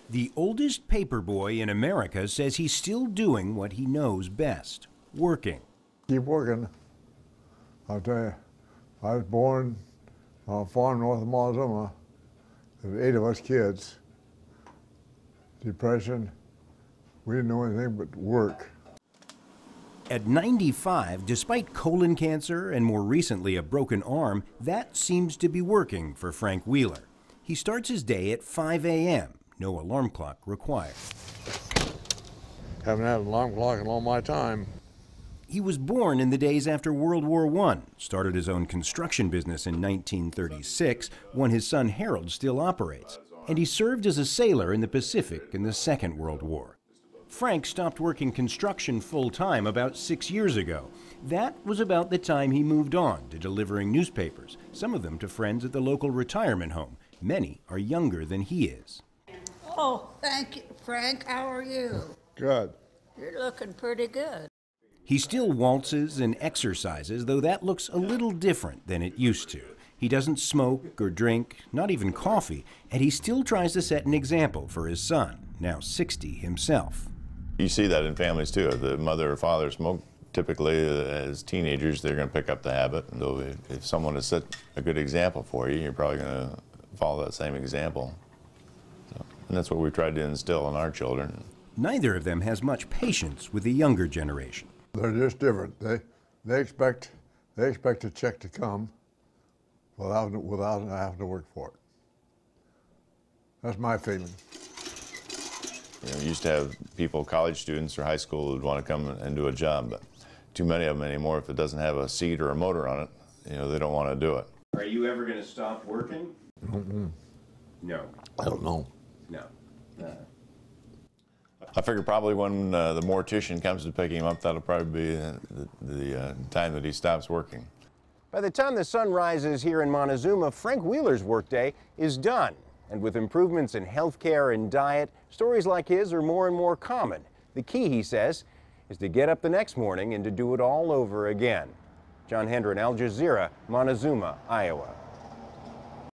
The oldest paperboy in America says he's still doing what he knows best, working. Keep working. I'll tell you, I was born on a farm north of Montezuma. There were 8 of us kids. Depression, we didn't know anything but work. At 95, despite colon cancer and more recently a broken arm, that seems to be working for Frank Wheeler. He starts his day at 5 a.m., no alarm clock required. Haven't had an alarm clock in all my time. He was born in the days after World War I, started his own construction business in 1936, one his son Harold still operates, and he served as a sailor in the Pacific in the Second World War. Frank stopped working construction full-time about 6 years ago. That was about the time he moved on to delivering newspapers, some of them to friends at the local retirement home. Many are younger than he is. Oh, thank you, Frank. How are you? Good. You're looking pretty good. He still waltzes and exercises, though that looks a little different than it used to. He doesn't smoke or drink, not even coffee, and he still tries to set an example for his son, now 60 himself. You see that in families too. If the mother or father smoke, typically as teenagers, they're going to pick up the habit. And though if someone has set a good example for you, you're probably going to follow that same example. And that's what we tried to instill in our children. Neither of them has much patience with the younger generation. They're just different. They expect a check to come without having to work for it. That's my feeling. You know, we used to have people, college students or high school, who'd want to come and do a job, but too many of them anymore, if it doesn't have a seat or a motor on it, you know, they don't want to do it. Are you ever going to stop working? Mm-mm. No. I don't know. No. I figure probably when the mortician comes to pick him up, that'll probably be the time that he stops working. By the time the sun rises here in Montezuma, Frank Wheeler's workday is done. And with improvements in health care and diet, stories like his are more and more common. The key, he says, is to get up the next morning and to do it all over again. Hendren, Al Jazeera, Montezuma, Iowa.